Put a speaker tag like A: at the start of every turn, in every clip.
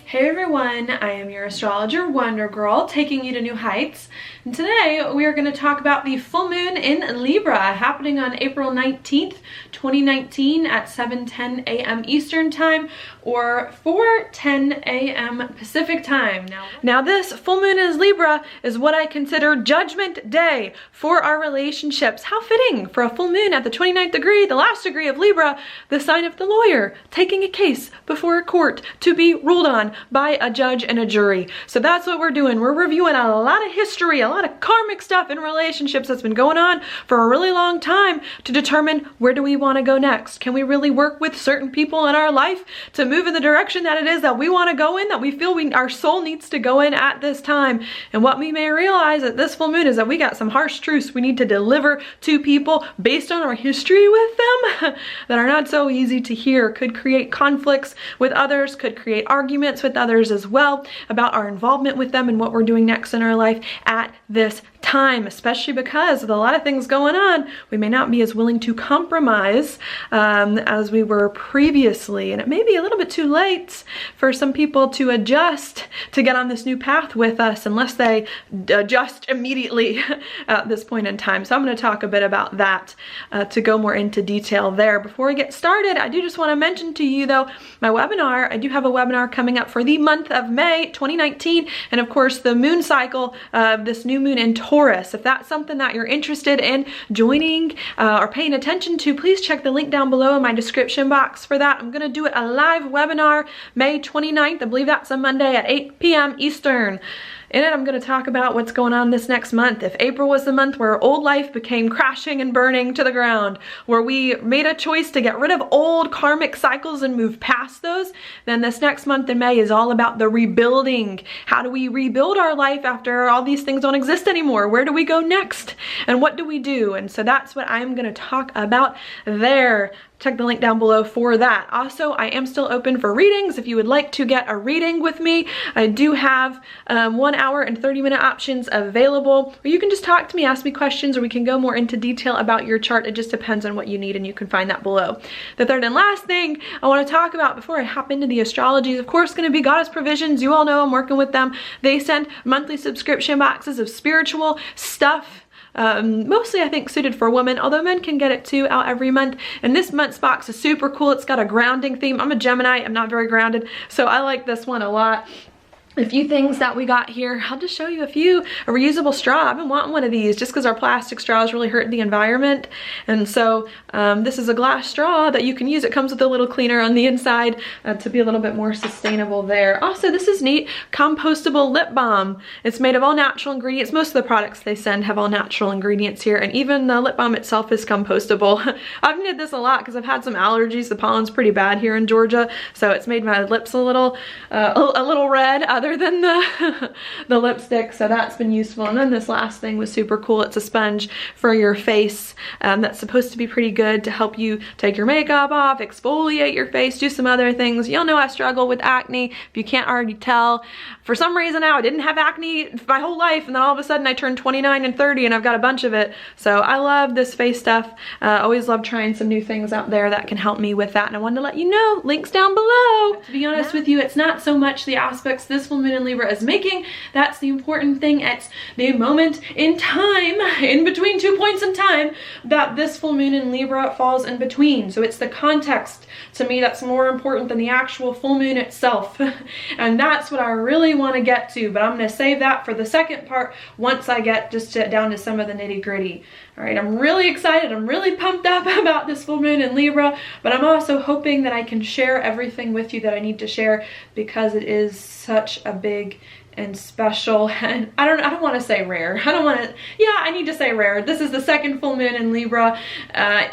A: Hey everyone, I am your astrologer Wonder Girl, taking you to new heights. And today we are going to talk about the full moon in Libra happening on April 19th, 2019 at 7:10 a.m. Eastern Time or 4:10 a.m. Pacific Time. Now this full moon in Libra is what I consider Judgment Day for our relationships. How fitting for a full moon at the 29th degree, the last degree of Libra, the sign of the lawyer, taking a case before a court to be ruled on by a judge and a jury. So that's what we're doing. We're reviewing a lot of history, a lot of karmic stuff in relationships that's been going on for a really long time to determine where do we want to go next. Can we really work with certain people in our life to move in the direction that it is that we want to go in, that we feel our soul needs to go in at this time? And what we may realize at this full moon is that we got some harsh truths we need to deliver to people based on our history with them that are not so easy to hear, could create conflicts with others, could create arguments with others as well about our involvement with them and what we're doing next in our life at this time, especially because with a lot of things going on, we may not be as willing to compromise as we were previously. And it may be a little bit too late for some people to adjust to get on this new path with us unless they adjust immediately at this point in time. So I'm going to talk a bit about that to go more into detail there. Before we get started, I do just want to mention to you though, my webinar, I do have a webinar coming up for the month of May 2019, and of course the moon cycle of this new moon in Taurus. If that's something that you're interested in joining or paying attention to, please check the link down below in my description box for that. I'm going to do a live webinar May 29th. I believe that's a Monday at 8 p.m. Eastern. In it, I'm going to talk about what's going on this next month. If April was the month where old life became crashing and burning to the ground, where we made a choice to get rid of old karmic cycles and move past those, then this next month in May is all about the rebuilding. How do we rebuild our life after all these things don't exist anymore? Where do we go next? And what do we do? And so that's what I'm going to talk about there. Check the link down below for that. Also, I am still open for readings. If you would like to get a reading with me, I do have 1 hour and 30-minute options available. Or you can just talk to me, ask me questions, or we can go more into detail about your chart. It just depends on what you need, and you can find that below. The third and last thing I want to talk about before I hop into the astrology is, of course, going to be Goddess Provisions. You all know I'm working with them. They send monthly subscription boxes of spiritual stuff. Mostly I think suited for women, although men can get it too, out every month. And this month's box is super cool. It's got a grounding theme. I'm a Gemini, I'm not very grounded, so I like this one a lot. A few things that we got here, I'll just show you a few. A reusable straw. I've been wanting one of these just because our plastic straws really hurt the environment. And so this is a glass straw that you can use. It comes with a little cleaner on the inside to be a little bit more sustainable there. Also, this is neat, compostable lip balm. It's made of all natural ingredients. Most of the products they send have all natural ingredients here, and even the lip balm itself is compostable. I've needed this a lot because I've had some allergies. The pollen's pretty bad here in Georgia, so it's made my lips a little red, other than the lipstick, so that's been useful. And then this last thing was super cool. It's a sponge for your face that's supposed to be pretty good to help you take your makeup off, exfoliate your face, do some other things. You'll know I struggle with acne, if you can't already tell. For some reason now, I didn't have acne my whole life, and then all of a sudden I turned 29 and 30 and I've got a bunch of it. So I love this face stuff. Always love trying some new things out there that can help me with that, and I wanted to let you know, links down below. To be honest with you, it's not so much the aspects this full moon in Libra is making that's the important thing. It's the moment in time, in between 2 points in time, that this full moon in Libra falls in between. So it's the context to me that's more important than the actual full moon itself. And that's what I really want to get to, but I'm going to save that for the second part once I get just down to some of the nitty-gritty. All right, I'm really excited. I'm really pumped up about this full moon in Libra, but I'm also hoping that I can share everything with you that I need to share, because it is such a big and special, and I don't want to say rare. I need to say rare. This is the second full moon in Libra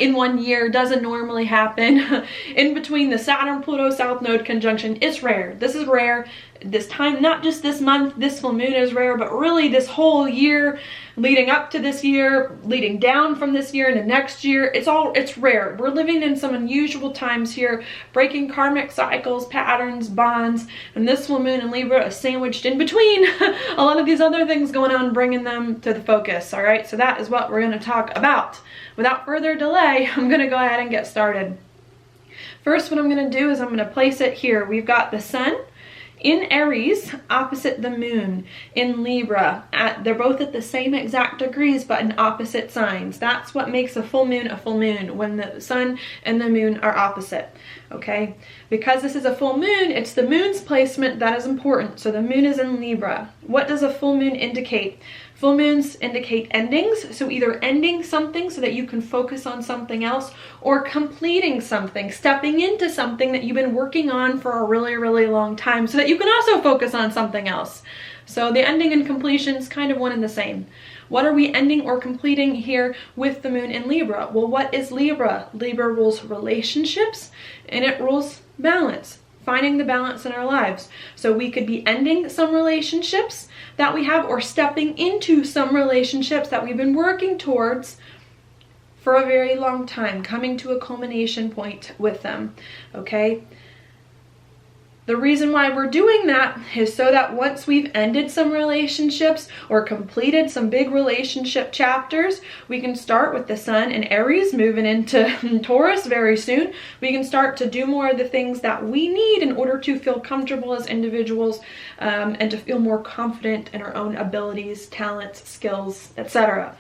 A: in 1 year. Doesn't normally happen. In between the Saturn Pluto South Node conjunction, it's rare. This is rare. This time, not just this month, this full moon is rare, but really this whole year leading up to this year, leading down from this year into next year, it's rare. We're living in some unusual times here, breaking karmic cycles, patterns, bonds, and this full moon in Libra is sandwiched in between a lot of these other things going on, bringing them to the focus. All right, so that is what we're going to talk about. Without further delay, I'm going to go ahead and get started. First, what I'm going to do is I'm going to place it here. We've got the sun in Aries, opposite the moon in Libra. They're both at the same exact degrees, but in opposite signs. That's what makes a full moon, when the sun and the moon are opposite, okay? Because this is a full moon, it's the moon's placement that is important. So the moon is in Libra. What does a full moon indicate? Full moons indicate endings, so either ending something so that you can focus on something else, or completing something, stepping into something that you've been working on for a really, really long time so that you can also focus on something else. So the ending and completion is kind of one and the same. What are we ending or completing here with the moon in Libra? Well, what is Libra? Libra rules relationships and it rules balance. Finding the balance in our lives. So we could be ending some relationships that we have, or stepping into some relationships that we've been working towards for a very long time, coming to a culmination point with them, okay? The reason why we're doing that is so that once we've ended some relationships or completed some big relationship chapters, we can start with the sun in Aries, moving into Taurus very soon. We can start to do more of the things that we need in order to feel comfortable as individuals, and to feel more confident in our own abilities, talents, skills, etc.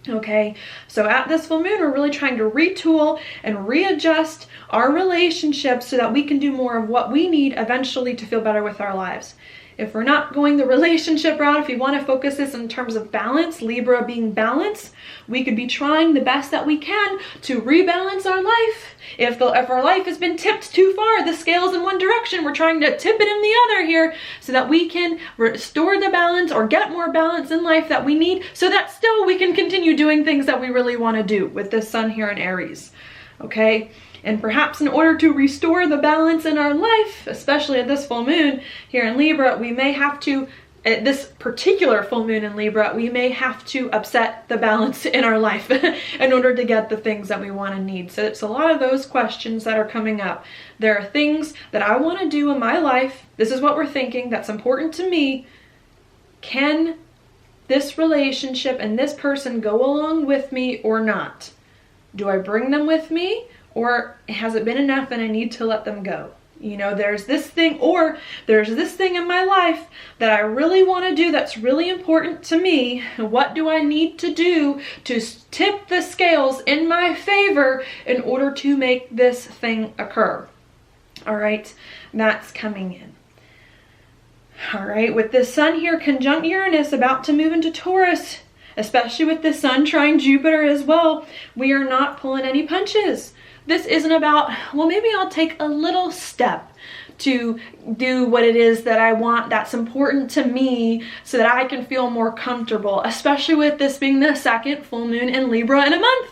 A: Okay, so at this full moon, we're really trying to retool and readjust our relationships so that we can do more of what we need eventually to feel better with our lives. If we're not going the relationship route, if you want to focus this in terms of balance, Libra being balance, we could be trying the best that we can to rebalance our life. If our life has been tipped too far, the scale's in one direction, we're trying to tip it in the other here so that we can restore the balance or get more balance in life that we need, so that still we can continue doing things that we really want to do with the sun here in Aries. Okay? And perhaps in order to restore the balance in our life, especially at this full moon here in Libra, we may have to, at this particular full moon in Libra, we may have to upset the balance in our life in order to get the things that we want and need. So it's a lot of those questions that are coming up. There are things that I want to do in my life. This is what we're thinking that's important to me. Can this relationship and this person go along with me or not? Do I bring them with me? Or has it been enough and I need to let them go? You know, there's this thing, or there's this thing in my life that I really want to do that's really important to me. What do I need to do to tip the scales in my favor in order to make this thing occur? All right, that's coming in. All right, with the sun here conjunct Uranus, about to move into Taurus, especially with the sun trine Jupiter as well, we are not pulling any punches. This isn't about, well, maybe I'll take a little step to do what it is that I want that's important to me so that I can feel more comfortable, especially with this being the second full moon in Libra in a month,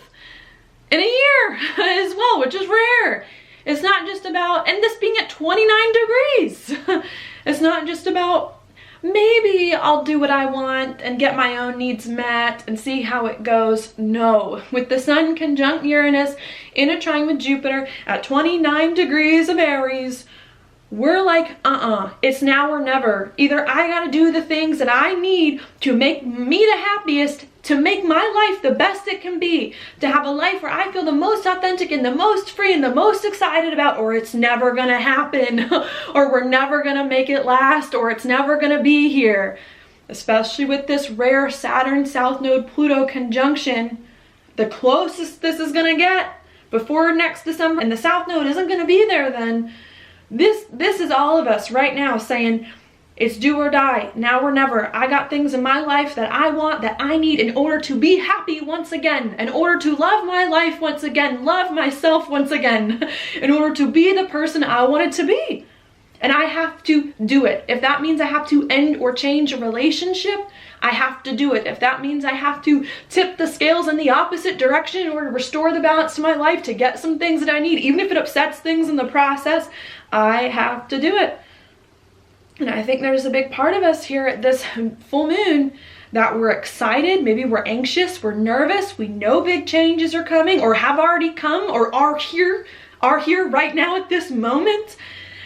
A: in a year as well, which is rare. It's not just about, and this being at 29 degrees, it's not just about, maybe I'll do what I want and get my own needs met and see how it goes. No, with the sun conjunct Uranus in a trine with Jupiter at 29 degrees of Aries, we're like, it's now or never. Either I gotta do the things that I need to make me the happiest, to make my life the best it can be, to have a life where I feel the most authentic and the most free and the most excited about, or it's never gonna happen, or we're never gonna make it last, or it's never gonna be here. Especially with this rare Saturn South Node Pluto conjunction, the closest this is gonna get before next December, and the South Node isn't gonna be there then. This is all of us right now saying, it's do or die, now or never. I got things in my life that I want, that I need in order to be happy once again, in order to love my life once again, love myself once again, in order to be the person I wanted to be. And I have to do it. If that means I have to end or change a relationship, I have to do it. If that means I have to tip the scales in the opposite direction in order to restore the balance to my life, to get some things that I need, even if it upsets things in the process, I have to do it. And I think there's a big part of us here at this full moon that we're excited, maybe we're anxious, we're nervous, we know big changes are coming or have already come or are here right now at this moment.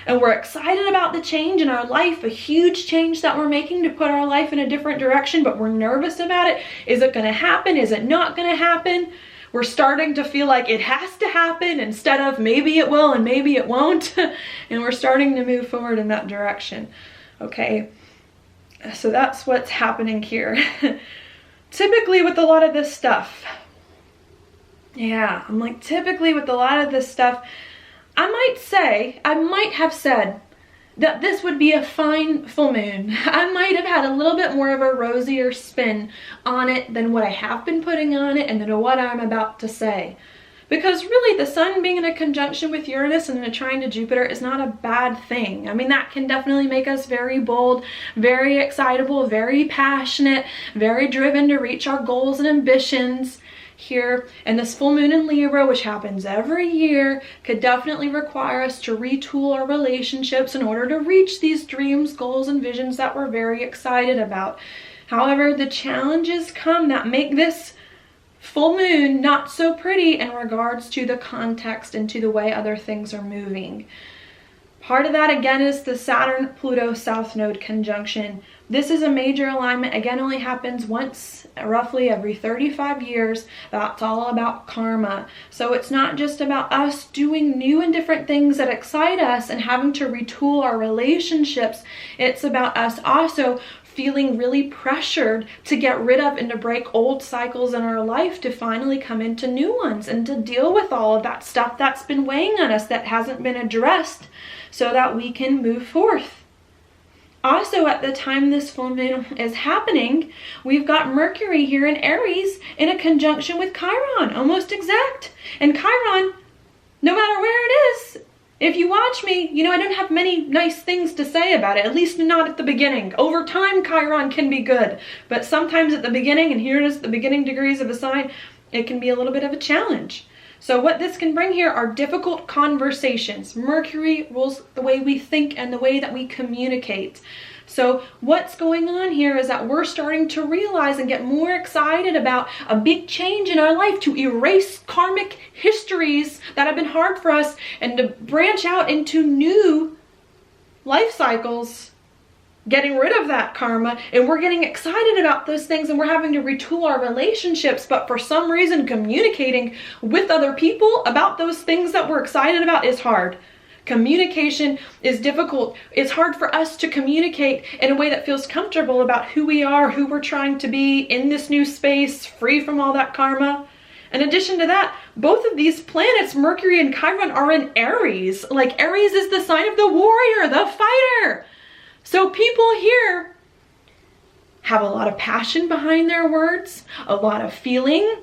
A: And we're excited about the change in our life, a huge change that we're making to put our life in a different direction, but we're nervous about it. Is it gonna happen? Is it not gonna happen? We're starting to feel like it has to happen instead of maybe it will and maybe it won't. And we're starting to move forward in that direction. Okay, so that's what's happening here. Typically with a lot of this stuff, yeah, I'm like, typically with a lot of this stuff, I might have said that this would be a fine full moon. I might have had a little bit more of a rosier spin on it than what I have been putting on it and than what I'm about to say. Because really, the sun being in a conjunction with Uranus and in a trine to Jupiter is not a bad thing. I mean, that can definitely make us very bold, very excitable, very passionate, very driven to reach our goals and ambitions here. And this full moon in Libra, which happens every year, could definitely require us to retool our relationships in order to reach these dreams, goals, and visions that we're very excited about. However, the challenges come that make this full moon not so pretty in regards to the context and to the way other things are moving. Part of that, again, is the Saturn-Pluto South Node conjunction. This is a major alignment. Again, only happens once, roughly every 35 years. That's all about karma. So it's not just about us doing new and different things that excite us and having to retool our relationships. It's about us also feeling really pressured to get rid of and to break old cycles in our life to finally come into new ones and to deal with all of that stuff that's been weighing on us that hasn't been addressed so that we can move forth. Also, at the time this full moon is happening, we've got Mercury here in Aries in a conjunction with Chiron, almost exact. And Chiron, no matter where it is, if you watch me, you know I don't have many nice things to say about it, at least not at the beginning. Over time, Chiron can be good, but sometimes at the beginning, and here it is, the beginning degrees of a sign, it can be a little bit of a challenge. So what this can bring here are difficult conversations. Mercury rules the way we think and the way that we communicate. So what's going on here is that we're starting to realize and get more excited about a big change in our life to erase karmic histories that have been hard for us and to branch out into new life cycles, getting rid of that karma, and we're getting excited about those things and we're having to retool our relationships, but for some reason communicating with other people about those things that we're excited about is hard. Communication is difficult. It's hard for us to communicate in a way that feels comfortable about who we are, who we're trying to be in this new space, free from all that karma. In addition to that, both of these planets, Mercury and Chiron, are in Aries. Like, Aries is the sign of the warrior, the fighter. So people here have a lot of passion behind their words, a lot of feeling,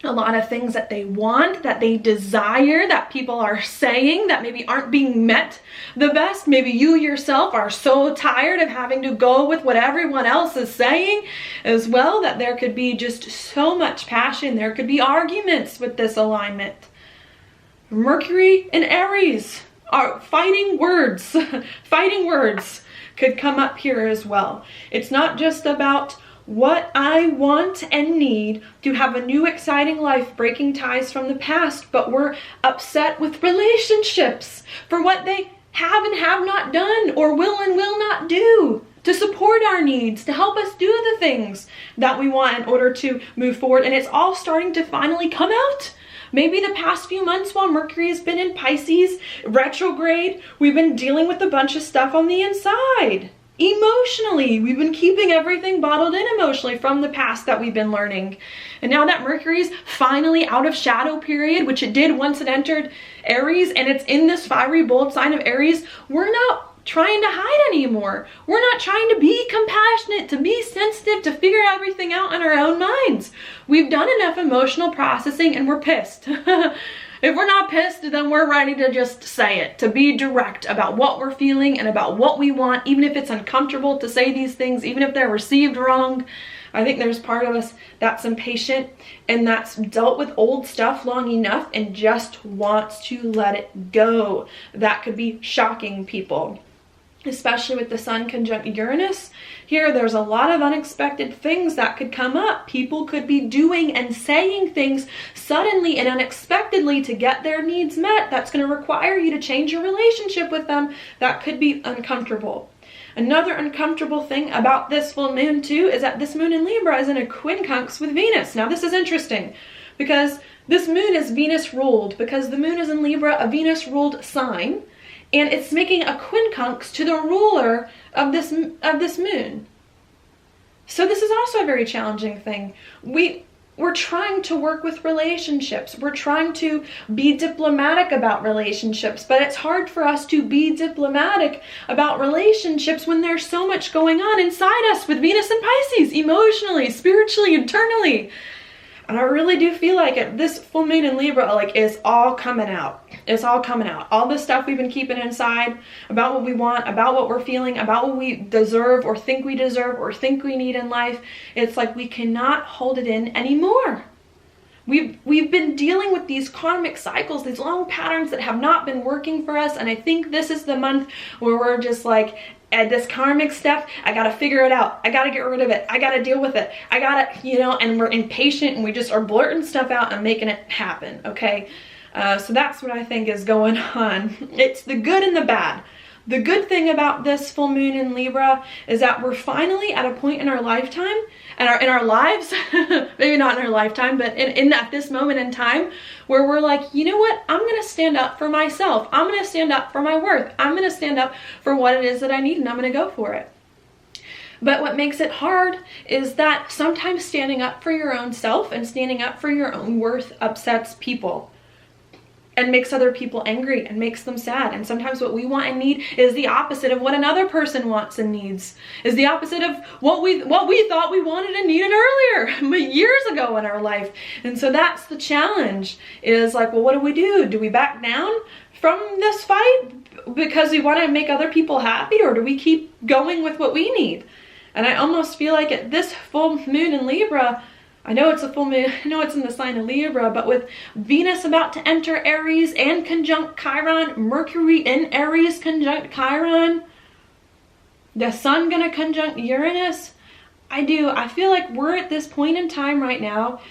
A: a lot of things that they want, that they desire, that people are saying that maybe aren't being met the best. Maybe you yourself are so tired of having to go with what everyone else is saying as well, that there could be just so much passion. There could be arguments with this alignment. Mercury and Aries are fighting words. Fighting words could come up here as well. It's not just about what I want and need to have a new exciting life, breaking ties from the past, but we're upset with relationships for what they have and have not done or will and will not do to support our needs, to help us do the things that we want in order to move forward. And it's all starting to finally come out. Maybe the past few months while Mercury has been in Pisces retrograde, we've been dealing with a bunch of stuff on the inside. Emotionally, we've been keeping everything bottled in emotionally from the past that we've been learning. And now that Mercury's finally out of shadow period, which it did once it entered Aries, and it's in this fiery, bold sign of Aries, we're not trying to hide anymore. We're not trying to be compassionate, to be sensitive, to figure everything out in our own minds. We've done enough emotional processing and we're pissed. If we're not pissed, then we're ready to just say it, to be direct about what we're feeling and about what we want, even if it's uncomfortable to say these things, even if they're received wrong. I think there's part of us that's impatient and that's dealt with old stuff long enough and just wants to let it go. That could be shocking people, especially with the Sun conjunct Uranus. Here, there's a lot of unexpected things that could come up. People could be doing and saying things suddenly and unexpectedly to get their needs met. That's going to require you to change your relationship with them. That could be uncomfortable. Another uncomfortable thing about this full moon too is that this moon in Libra is in a quincunx with Venus. Now this is interesting. because this moon is Venus ruled, because the moon is in Libra, a Venus ruled sign, and it's making a quincunx to the ruler of this moon. So this is also a very challenging thing. We're trying to work with relationships. We're trying to be diplomatic about relationships, but it's hard for us to be diplomatic about relationships when there's so much going on inside us with Venus and Pisces, emotionally, spiritually, internally. And I really do feel like this full moon in Libra, like, is all coming out. It's all coming out. All the stuff we've been keeping inside about what we want, about what we're feeling, about what we deserve or think we deserve or think we need in life. It's like we cannot hold it in anymore. We've been dealing with these karmic cycles, these long patterns that have not been working for us. And I think this is the month where we're just like, at this karmic stuff, I gotta figure it out. I gotta get rid of it. I gotta deal with it. I gotta, and we're impatient and we just are blurting stuff out and making it happen, okay? So that's what I think is going on. It's the good and the bad. The good thing about this full moon in Libra is that we're finally at a point in our lifetime, and in our lives, maybe not in our lifetime, but at this moment in time, where we're like, you know what? I'm gonna stand up for myself. I'm gonna stand up for my worth. I'm gonna stand up for what it is that I need, and I'm gonna go for it. But what makes it hard is that sometimes standing up for your own self and standing up for your own worth upsets people and makes other people angry and makes them sad. And sometimes what we want and need is the opposite of what another person wants and needs, is the opposite of what we thought we wanted and needed earlier, but years ago in our life. And so that's the challenge, is like, well, what do? Do we back down from this fight because we want to make other people happy, or do we keep going with what we need? And I almost feel like at this full moon in Libra, I know it's a full moon, I know it's in the sign of Libra, but with Venus about to enter Aries and conjunct Chiron, Mercury in Aries conjunct Chiron, the sun gonna conjunct Uranus, I feel like we're at this point in time right now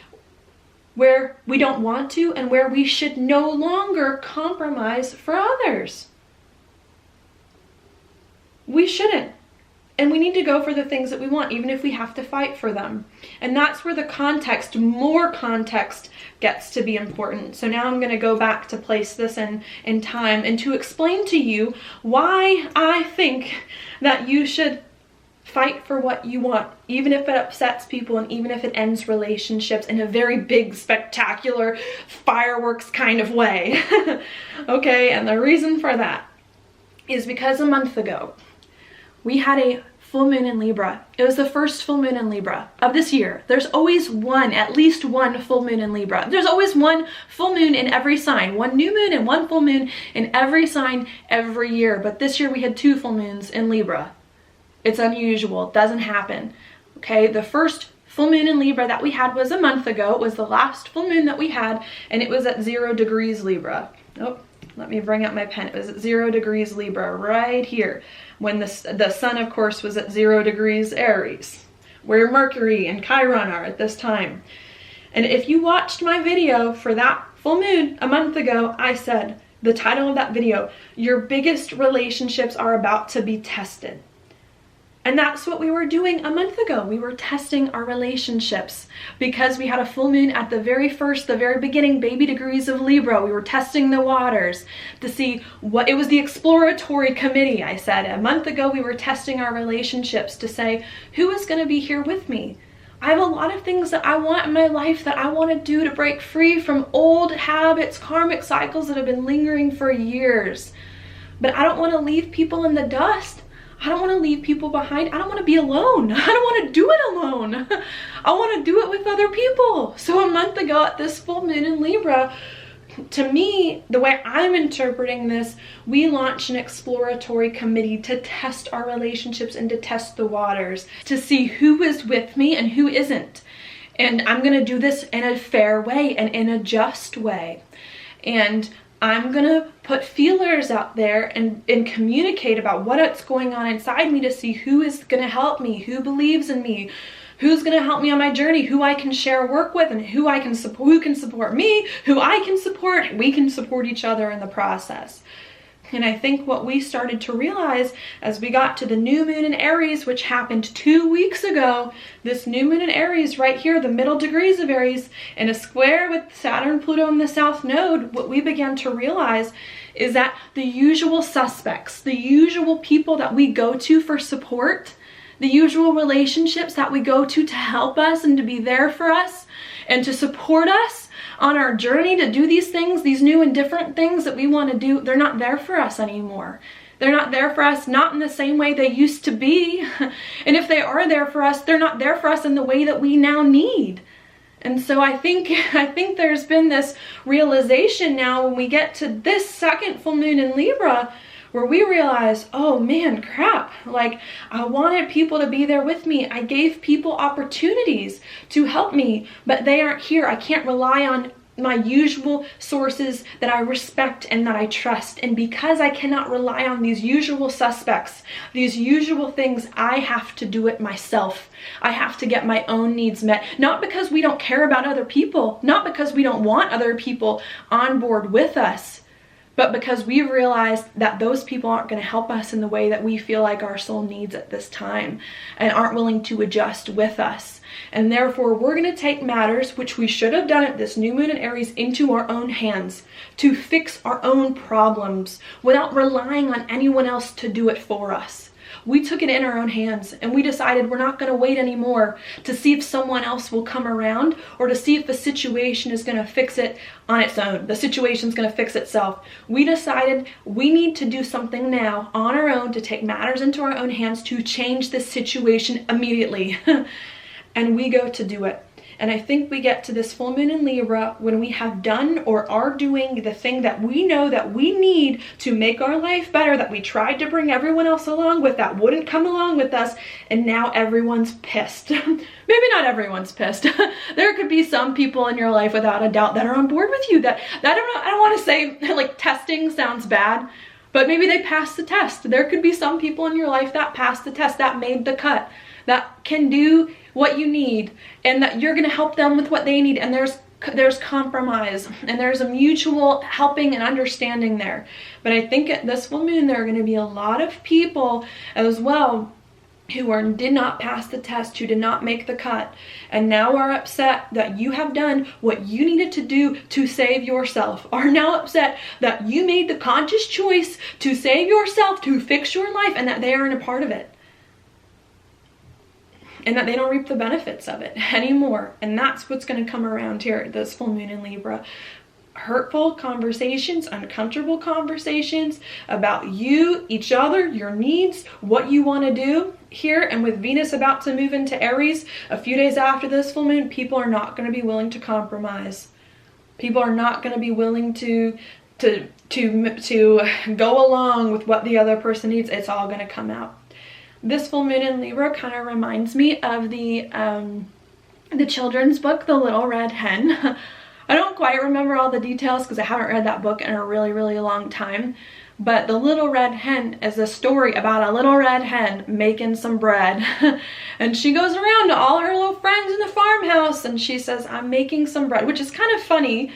A: where we don't want to and where we should no longer compromise for others. We shouldn't. And we need to go for the things that we want, even if we have to fight for them. And that's where the context, more context, gets to be important. So now I'm going to go back to place this in time and to explain to you why I think that you should fight for what you want, even if it upsets people and even if it ends relationships in a very big, spectacular, fireworks kind of way. Okay, and the reason for that is because a month ago, we had a full moon in Libra. It was the first full moon in Libra of this year. There's always at least one full moon in Libra. There's always one full moon in every sign, one new moon and one full moon in every sign every year. But this year we had 2 full moons in Libra. It's unusual, it doesn't happen. Okay, the first full moon in Libra that we had was a month ago. It was the last full moon that we had, and it was at 0 degrees Libra. Oh, let me bring up my pen. It was at 0 degrees Libra right here, when the sun, of course, was at 0 degrees Aries, where Mercury and Chiron are at this time. And if you watched my video for that full moon a month ago, I said, the title of that video, your biggest relationships are about to be tested. And that's what we were doing a month ago. We were testing our relationships because we had a full moon at the very beginning, baby degrees of Libra. We were testing the waters to see what, it was the exploratory committee, I said. A month ago, we were testing our relationships to say, who is going to be here with me? I have a lot of things that I want in my life that I want to do to break free from old habits, karmic cycles that have been lingering for years. But I don't want to leave people in the dust. I don't want to leave people behind. I don't want to be alone. I don't want to do it alone. I want to do it with other people. So a month ago at this full moon in Libra, to me, the way I'm interpreting this, we launched an exploratory committee to test our relationships and to test the waters, to see who is with me and who isn't. And I'm going to do this in a fair way and in a just way. And I'm gonna put feelers out there and communicate about what's going on inside me to see who is gonna help me, who believes in me, who's gonna help me on my journey, who I can share work with, and who can support me, who I can support. We can support each other in the process. And I think what we started to realize as we got to the new moon in Aries, which happened 2 weeks ago, this new moon in Aries right here, the middle degrees of Aries, in a square with Saturn, Pluto in the south node, what we began to realize is that the usual suspects, the usual people that we go to for support, the usual relationships that we go to help us and to be there for us and to support us on our journey to do these things, these new and different things that we want to do, they're not there for us anymore. They're not there for us, not in the same way they used to be. And if they are there for us, they're not there for us in the way that we now need. And so I think there's been this realization now when we get to this second full moon in Libra, where we realize, oh man, crap, like I wanted people to be there with me. I gave people opportunities to help me, but they aren't here. I can't rely on my usual sources that I respect and that I trust. And because I cannot rely on these usual suspects, these usual things, I have to do it myself. I have to get my own needs met. Not because we don't care about other people, not because we don't want other people on board with us, but because we've realized that those people aren't going to help us in the way that we feel like our soul needs at this time and aren't willing to adjust with us. And therefore, we're going to take matters, which we should have done at this new moon in Aries, into our own hands to fix our own problems without relying on anyone else to do it for us. We took it in our own hands and we decided we're not going to wait anymore to see if someone else will come around or to see if the situation is going to fix it on its own. The situation's going to fix itself. We decided we need to do something now on our own to take matters into our own hands to change this situation immediately. And we go to do it. And I think we get to this full moon in Libra when we have done or are doing the thing that we know that we need to make our life better, that we tried to bring everyone else along with, that wouldn't come along with us, and now everyone's pissed. Maybe not everyone's pissed. There could be some people in your life without a doubt that are on board with you that I don't want to say like testing sounds bad, but maybe they passed the test. There could be some people in your life that passed the test, that made the cut, that can do what you need, and that you're going to help them with what they need, and there's compromise and there's a mutual helping and understanding there. But I think at this full moon there are going to be a lot of people as well who did not pass the test, who did not make the cut, and now are upset that you have done what you needed to do to save yourself, are now upset that you made the conscious choice to save yourself, to fix your life, and that they aren't a part of it. And that they don't reap the benefits of it anymore. And that's what's going to come around here at this full moon in Libra. Hurtful conversations, uncomfortable conversations about you, each other, your needs, what you want to do here. And with Venus about to move into Aries a few days after this full moon, people are not going to be willing to compromise. People are not going to be willing to go along with what the other person needs. It's all going to come out. This full moon in Libra kind of reminds me of the children's book, The Little Red Hen. I don't quite remember all the details because I haven't read that book in a really, really long time. But The Little Red Hen is a story about a little red hen making some bread. And she goes around to all her little friends in the farmhouse and she says, I'm making some bread, which is kind of funny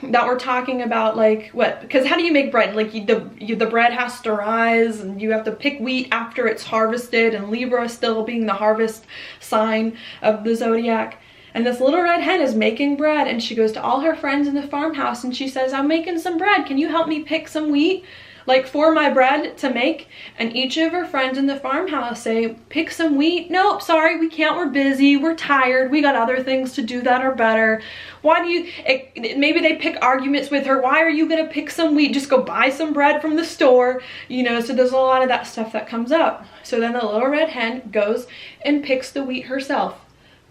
A: that we're talking about, like, what, because how do you make bread? Like the bread has to rise and you have to pick wheat after it's harvested, and Libra still being the harvest sign of the zodiac. And this little red hen is making bread, and she goes to all her friends in the farmhouse and she says, I'm making some bread, can you help me pick some wheat like for my bread to make? And each of her friends in the farmhouse say, pick some wheat. Nope, sorry, we can't, we're busy, we're tired, we got other things to do that are better. Why do you, maybe they pick arguments with her, why are you gonna pick some wheat? Just go buy some bread from the store, you know. So there's a lot of that stuff that comes up. So then the little red hen goes and picks the wheat herself,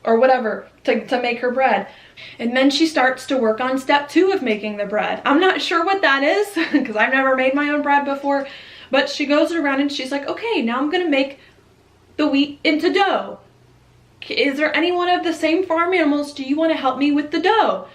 A: or whatever, to make her bread. And then she starts to work on step 2 of making the bread. I'm not sure what that is because I've never made my own bread before, but she goes around and she's like, okay, now I'm gonna make the wheat into dough. Is there anyone of the same farm animals? Do you want to help me with the dough?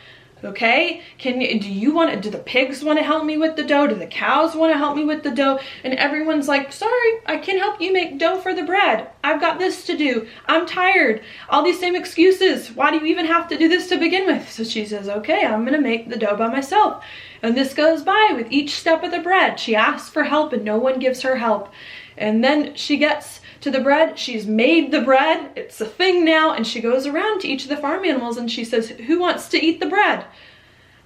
A: Okay, do the pigs want to help me with the dough? Do the cows want to help me with the dough? And everyone's like, sorry, I can help you make dough for the bread. I've got this to do. I'm tired. All these same excuses. Why do you even have to do this to begin with? So she says, okay, I'm going to make the dough by myself. And this goes by with each step of the bread. She asks for help and no one gives her help. And then she gets to the bread. She's made the bread. It's a thing now. And she goes around to each of the farm animals and she says, who wants to eat the bread?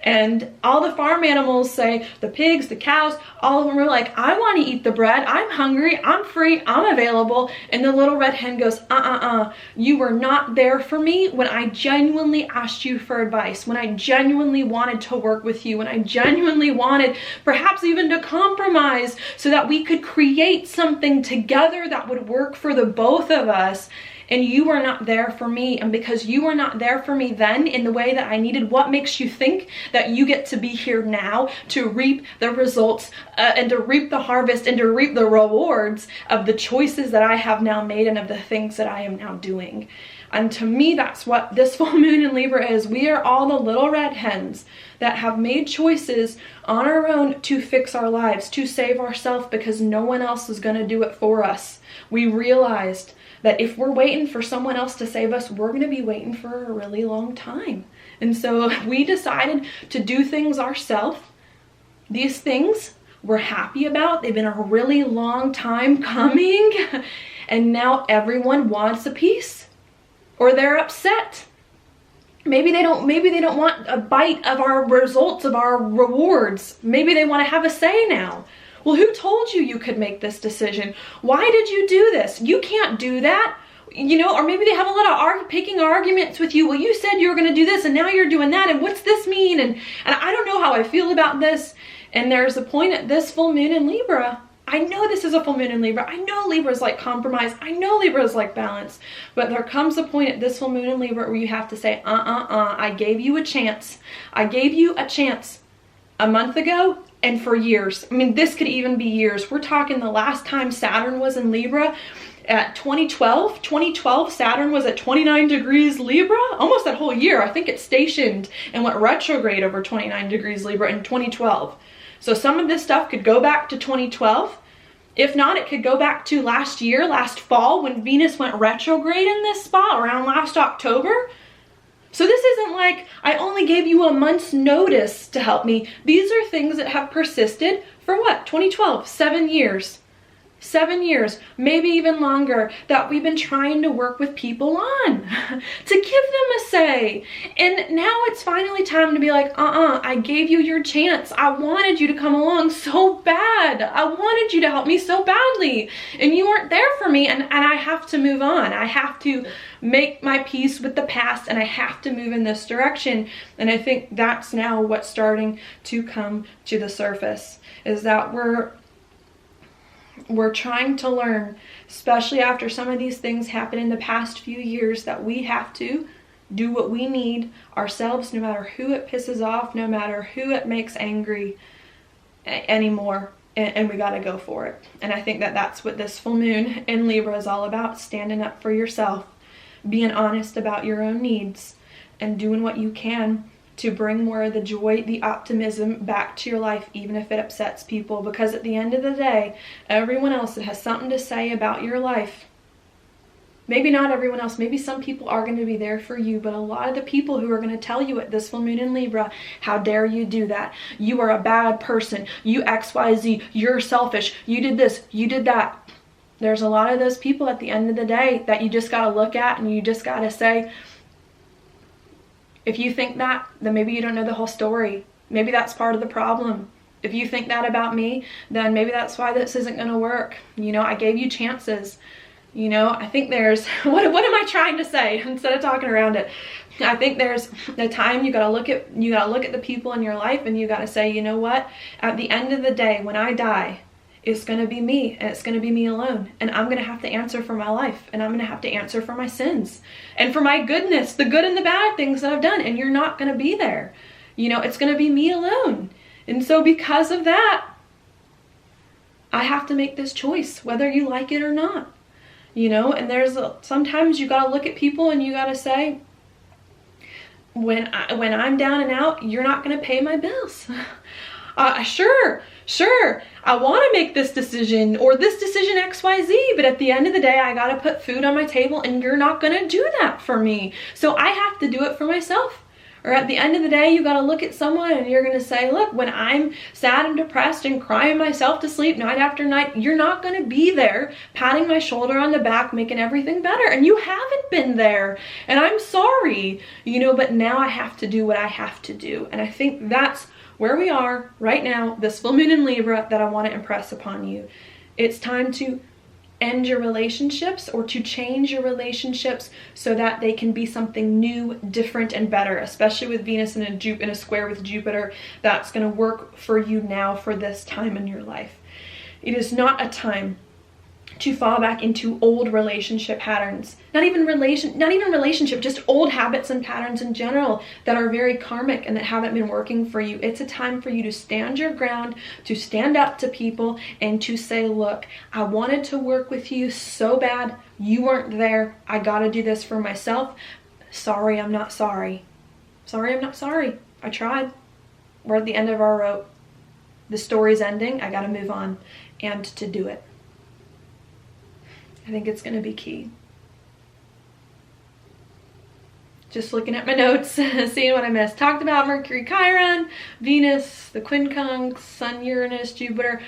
A: And all the farm animals say, the pigs, the cows, all of them are like, I want to eat the bread. I'm hungry. I'm free. I'm available. And the little red hen goes, you were not there for me when I genuinely asked you for advice, when I genuinely wanted to work with you, when I genuinely wanted perhaps even to compromise so that we could create something together that would work for the both of us. And you were not there for me. And because you were not there for me then in the way that I needed, what makes you think that you get to be here now to reap the results and to reap the harvest and to reap the rewards of the choices that I have now made and of the things that I am now doing? And to me, that's what this full moon in Libra is. We are all the little red hens that have made choices on our own to fix our lives, to save ourselves, because no one else is going to do it for us. We realized that if we're waiting for someone else to save us, we're going to be waiting for a really long time. And so we decided to do things ourselves. These things we're happy about. They've been a really long time coming. And now everyone wants a piece. Or they're upset. Maybe they don't want a bite of our results, of our rewards. Maybe they want to have a say now. Well, who told you could make this decision? Why did you do this? You can't do that. You know, or maybe they have a lot of picking arguments with you. Well, you said you were going to do this and now you're doing that. And what's this mean? And I don't know how I feel about this. And there's a point at this full moon in Libra. I know this is a full moon in Libra. I know Libra is like compromise. I know Libra is like balance. But there comes a point at this full moon in Libra where you have to say, I gave you a chance. I gave you a chance a month ago and for years. I mean, this could even be years. We're talking the last time Saturn was in Libra at 2012. 2012, Saturn was at 29 degrees Libra, almost that whole year. I think it stationed and went retrograde over 29 degrees Libra in 2012. So some of this stuff could go back to 2012. If not, it could go back to last year, last fall, when Venus went retrograde in this spot around last October. So this isn't like I only gave you a month's notice to help me. These are things that have persisted for what? 2012, 7 years. 7 years, maybe even longer, that we've been trying to work with people on to give them a say. And now it's finally time to be like, I gave you your chance. I wanted you to come along so bad. I wanted you to help me so badly. And you weren't there for me. And I have to move on. I have to make my peace with the past and I have to move in this direction. And I think that's now what's starting to come to the surface, is that we're trying to learn, especially after some of these things happen in the past few years, that we have to do what we need ourselves, no matter who it pisses off, no matter who it makes angry anymore. And we got to go for it. And I think that that's what this full moon in Libra is all about, standing up for yourself, being honest about your own needs, and doing what you can to bring more of the joy, the optimism back to your life, even if it upsets people. Because at the end of the day, everyone else that has something to say about your life, maybe not everyone else, maybe some people are going to be there for you, but a lot of the people who are going to tell you at this full moon in Libra, how dare you do that? You are a bad person. You XYZ. You're selfish. You did this. You did that. There's a lot of those people at the end of the day that you just got to look at and you just got to say, if you think that, then maybe you don't know the whole story. Maybe that's part of the problem. If you think that about me, then maybe that's why this isn't going to work. You know, I gave you chances. You know, I think there's, what am I trying to say instead of talking around it? I think there's the time you got to look at the people in your life and you got to say, you know what? At the end of the day, when I die, it's going to be me, and it's going to be me alone. And I'm going to have to answer for my life, and I'm going to have to answer for my sins and for my goodness, the good and the bad things that I've done. And you're not going to be there. You know, it's going to be me alone. And so because of that, I have to make this choice, whether you like it or not. You know, and sometimes you got to look at people and you got to say, when I'm down and out, you're not going to pay my bills. Sure, I want to make this decision or this decision XYZ, but at the end of the day, I got to put food on my table and you're not going to do that for me. So I have to do it for myself. Or at the end of the day, you got to look at someone and you're going to say, look, when I'm sad and depressed and crying myself to sleep night after night, you're not going to be there patting my shoulder on the back, making everything better. And you haven't been there. And I'm sorry, you know, but now I have to do what I have to do. And I think that's where we are right now, this full moon in Libra, that I want to impress upon you. It's time to end your relationships or to change your relationships so that they can be something new, different, and better, especially with Venus in a square with Jupiter. That's going to work for you now for this time in your life. It is not a time to fall back into old relationship patterns, not even relationship, just old habits and patterns in general that are very karmic and that haven't been working for you. It's a time for you to stand your ground, to stand up to people and to say, look, I wanted to work with you so bad. You weren't there. I got to do this for myself. Sorry, I'm not sorry. Sorry, I'm not sorry. I tried. We're at the end of our rope. The story's ending. I got to move on and to do it. I think it's going to be key. Just looking at my notes, seeing what I missed. Talked about Mercury, Chiron, Venus, the quincunx, Sun, Uranus, Jupiter.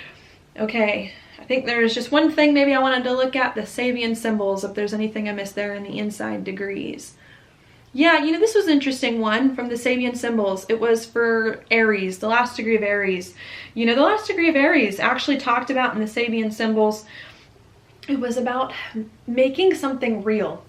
A: Okay, I think there's just one thing maybe I wanted to look at, the Sabian symbols, if there's anything I missed there in the inside degrees. Yeah, you know, this was an interesting one from the Sabian symbols. It was for Aries, the last degree of Aries. You know, the last degree of Aries actually talked about in the Sabian symbols, it was about making something real.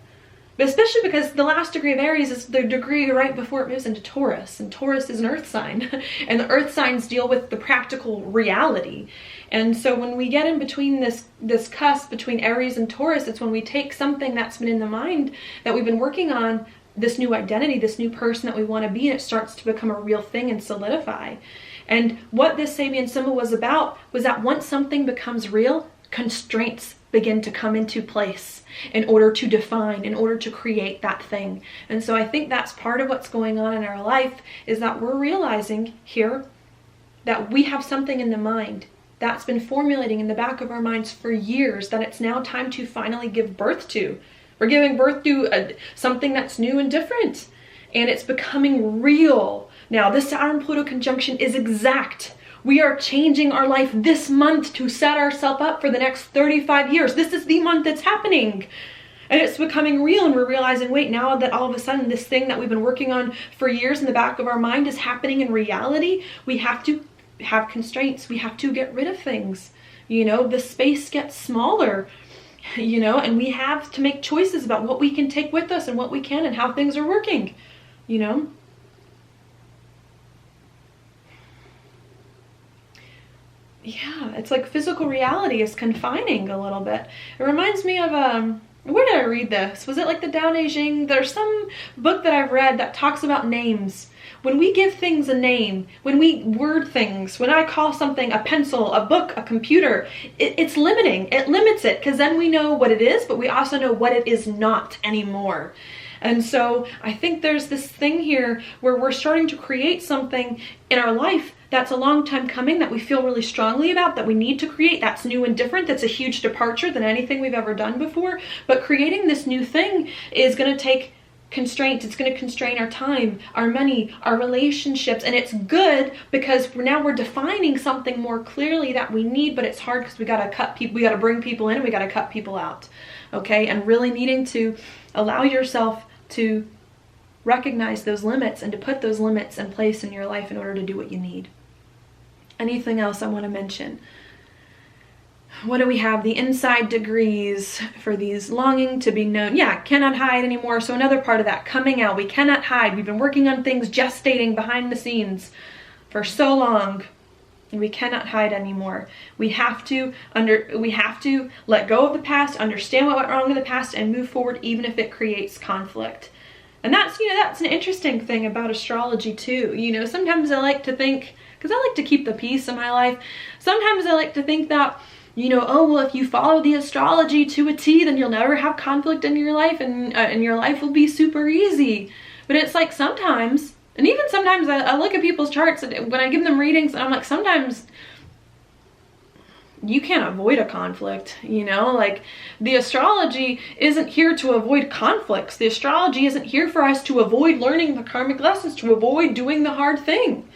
A: But especially because the last degree of Aries is the degree right before it moves into Taurus. And Taurus is an earth sign. And the earth signs deal with the practical reality. And so when we get in between this cusp between Aries and Taurus, it's when we take something that's been in the mind that we've been working on, this new identity, this new person that we want to be, and it starts to become a real thing and solidify. And what this Sabian symbol was about was that once something becomes real, constraints begin to come into place in order to define, in order to create that thing. And so I think that's part of what's going on in our life, is that we're realizing here that we have something in the mind that's been formulating in the back of our minds for years that it's now time to finally give birth to. We're giving birth to something that's new and different, and it's becoming real. Now, this Saturn-Pluto conjunction is exact. We are changing our life this month to set ourselves up for the next 35 years. This is the month it's happening. And it's becoming real, and we're realizing, wait, now that all of a sudden this thing that we've been working on for years in the back of our mind is happening in reality, we have to have constraints. We have to get rid of things. You know, the space gets smaller, you know, and we have to make choices about what we can take with us and what we can and how things are working, you know. Yeah, it's like physical reality is confining a little bit. It reminds me of, where did I read this? Was it like the Tao Te Ching? There's some book that I've read that talks about names. When we give things a name, when we word things, when I call something a pencil, a book, a computer, it's limiting. It limits it, because then we know what it is, but we also know what it is not anymore. And so I think there's this thing here where we're starting to create something in our life that's a long time coming, that we feel really strongly about, that we need to create, that's new and different, that's a huge departure than anything we've ever done before. But creating this new thing is going to take constraints. It's going to constrain our time, our money, our relationships, and it's good because now we're defining something more clearly that we need, but it's hard because we got to cut people, we got to bring people in, and we got to cut people out. Okay, and really needing to allow yourself to recognize those limits and to put those limits in place in your life in order to do what you need. Anything else I want to mention? What do we have? The inside degrees for these: longing to be known. Yeah, cannot hide anymore. So another part of that, coming out. We cannot hide. We've been working on things, gestating behind the scenes for so long, and we cannot hide anymore. We have to let go of the past, understand what went wrong in the past, and move forward even if it creates conflict. And that's, you know, that's an interesting thing about astrology too. You know, sometimes I like to think, because I like to keep the peace in my life, sometimes I like to think that, you know, oh, well, if you follow the astrology to a T, then you'll never have conflict in your life, and your life will be super easy. But it's like sometimes, and even sometimes I look at people's charts when I give them readings, and I'm like, sometimes you can't avoid a conflict, you know? Like, the astrology isn't here to avoid conflicts. The astrology isn't here for us to avoid learning the karmic lessons, to avoid doing the hard thing.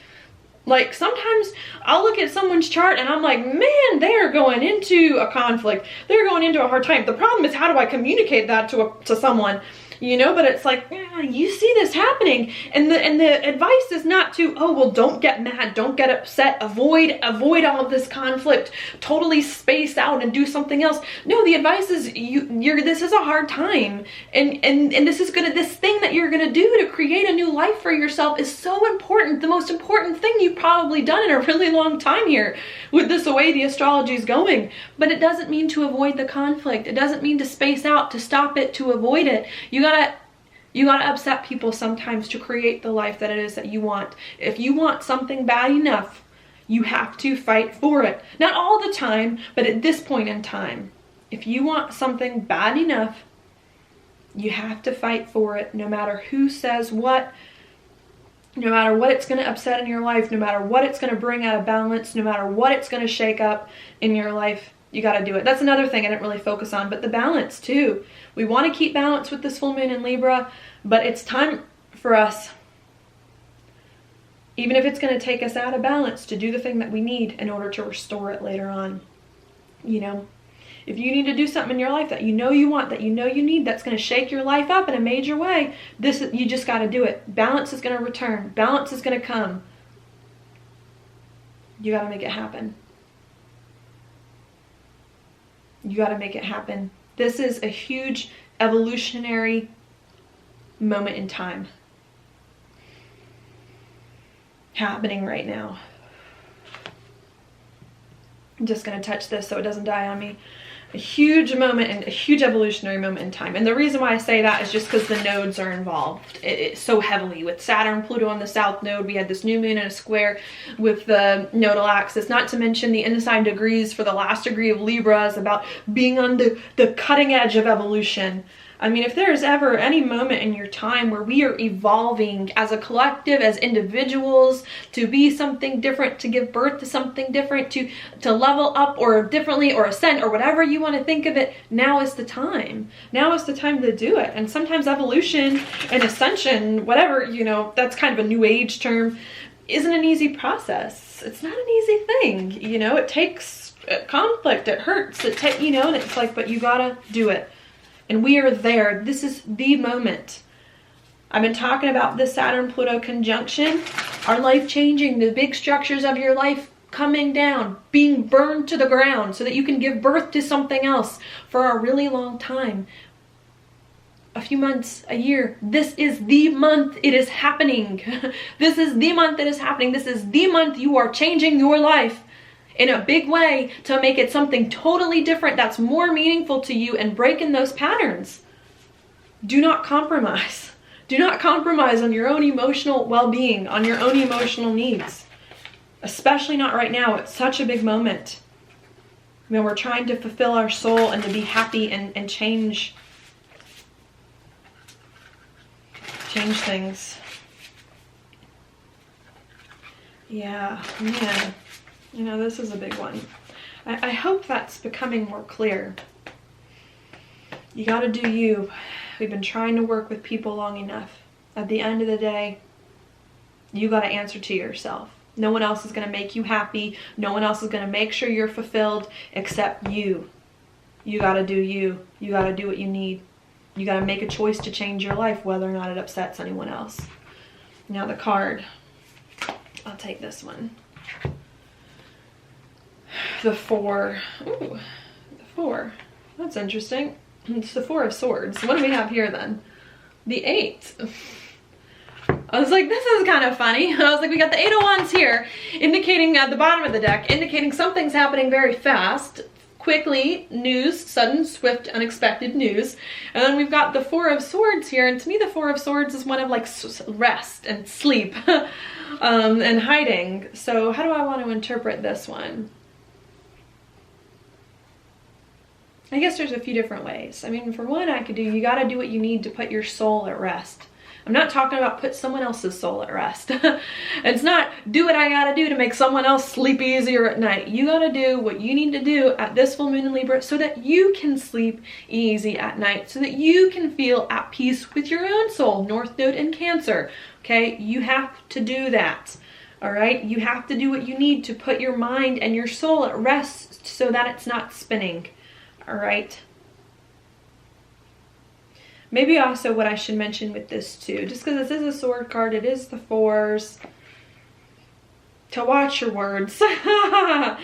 A: Like, sometimes I'll look at someone's chart and I'm like, man, they are going into a conflict. They're going into a hard time. The problem is, how do I communicate that to someone? You know, but it's like, yeah, you see this happening, and the advice is not to, oh, well, don't get mad, don't get upset, avoid all of this conflict, totally space out and do something else. No, the advice is this is a hard time, and this thing that you're gonna do to create a new life for yourself is so important, the most important thing you've probably done in a really long time here with this way the astrology is going. But it doesn't mean to avoid the conflict. It doesn't mean to space out, to stop it, to avoid it. You gotta upset people sometimes to create the life that it is that you want. If you want something bad enough, you have to fight for it. Not all the time, but at this point in time, if you want something bad enough, you have to fight for it, no matter who says what, no matter what it's going to upset in your life, no matter what it's going to bring out of balance, no matter what it's going to shake up in your life. You got to do it. That's another thing I didn't really focus on, but the balance too. We want to keep balance with this full moon in Libra, but it's time for us, even if it's going to take us out of balance, to do the thing that we need in order to restore it later on. You know, if you need to do something in your life that you know you want, that you know you need, that's going to shake your life up in a major way, you just got to do it. Balance is going to return. Balance is going to come. You got to make it happen. You got to make it happen. This is a huge evolutionary moment in time happening right now. I'm just going to touch this so it doesn't die on me. A huge moment, and a huge evolutionary moment in time. And the reason why I say that is just because the nodes are involved so heavily. With Saturn and Pluto on the south node, we had this new moon in a square with the nodal axis, not to mention the inside degrees for the last degree of Libra is about being on the cutting edge of evolution. I mean, if there's ever any moment in your time where we are evolving as a collective, as individuals, to be something different, to give birth to something different, to level up or differently or ascend or whatever you want to think of it, now is the time. Now is the time to do it. And sometimes evolution and ascension, whatever, you know, that's kind of a new age term, isn't an easy process. It's not an easy thing. You know, it takes conflict, it hurts, you know, and it's like, but you gotta do it. And we are there. This is the moment. I've been talking about this Saturn-Pluto conjunction, our life changing, the big structures of your life coming down, being burned to the ground so that you can give birth to something else for a really long time. A few months, a year. This is the month it is happening. This is the month it is happening. This is the month you are changing your life in a big way to make it something totally different that's more meaningful to you and breaking those patterns. Do not compromise. Do not compromise on your own emotional well-being, on your own emotional needs. Especially not right now. It's such a big moment. I mean, we're trying to fulfill our soul and to be happy and change things. Yeah, man. You know, this is a big one. I hope that's becoming more clear. You gotta do you. We've been trying to work with people long enough. At the end of the day, you gotta answer to yourself. No one else is gonna make you happy. No one else is gonna make sure you're fulfilled except you. You gotta do you. You gotta do what you need. You gotta make a choice to change your life, whether or not it upsets anyone else. Now the card. I'll take this one. The 4. Ooh, the 4. That's interesting. It's the 4 of Swords. What do we have here then? The 8. I was like, this is kind of funny. I was like, we got the 8 of Wands here, indicating at the bottom of the deck, indicating something's happening very fast, quickly, news, sudden, swift, unexpected news. And then we've got the 4 of Swords here, and to me the 4 of Swords is one of like rest and sleep and hiding. So how do I want to interpret this one? I guess there's a few different ways. I mean, for one, I could do, you gotta do what you need to put your soul at rest. I'm not talking about put someone else's soul at rest. It's not do what I gotta do to make someone else sleep easier at night. You gotta do what you need to do at this full moon in Libra so that you can sleep easy at night, so that you can feel at peace with your own soul, North Node in Cancer. Okay, you have to do that. All right, you have to do what you need to put your mind and your soul at rest so that it's not spinning. All right. Maybe also what I should mention with this too, just because this is a sword card, it is the fours, to watch your words. I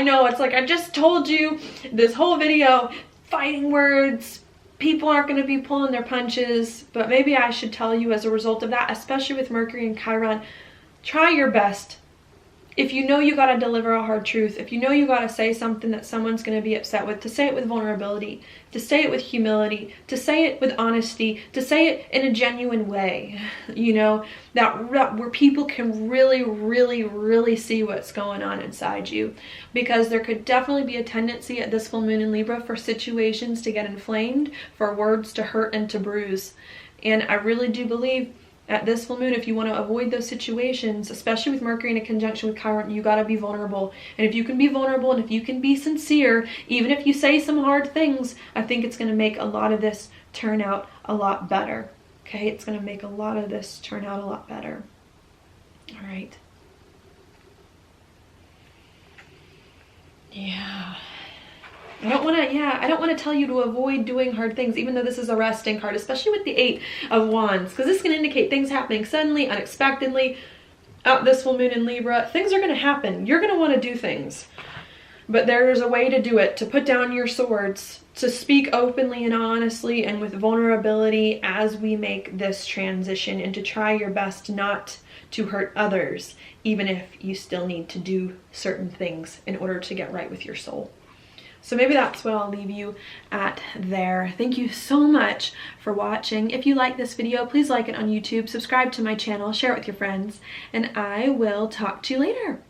A: know, it's like I just told you this whole video, fighting words, people aren't going to be pulling their punches, but maybe I should tell you as a result of that, especially with Mercury and Chiron, try your best. If you know you got to deliver a hard truth, if you know you got to say something that someone's going to be upset with, to say it with vulnerability, to say it with humility, to say it with honesty, to say it in a genuine way, you know, that where people can really see what's going on inside you. Because there could definitely be a tendency at this full moon in Libra for situations to get inflamed, for words to hurt and to bruise. And I really do believe at this full moon, if you want to avoid those situations, especially with Mercury in a conjunction with Chiron, you got to be vulnerable. And if you can be vulnerable and if you can be sincere, even if you say some hard things, I think it's going to make a lot of this turn out a lot better. Okay, it's going to make a lot of this turn out a lot better. All right. Yeah. I don't want to tell you to avoid doing hard things, even though this is a resting card, especially with the 8 of Wands, because this can indicate things happening suddenly, unexpectedly. At this full moon in Libra, things are going to happen. You're going to want to do things, but there's a way to do it, to put down your swords, to speak openly and honestly and with vulnerability as we make this transition, and to try your best not to hurt others, even if you still need to do certain things in order to get right with your soul. So maybe that's what I'll leave you at there. Thank you so much for watching. If you like this video, please like it on YouTube, subscribe to my channel, share it with your friends, and I will talk to you later.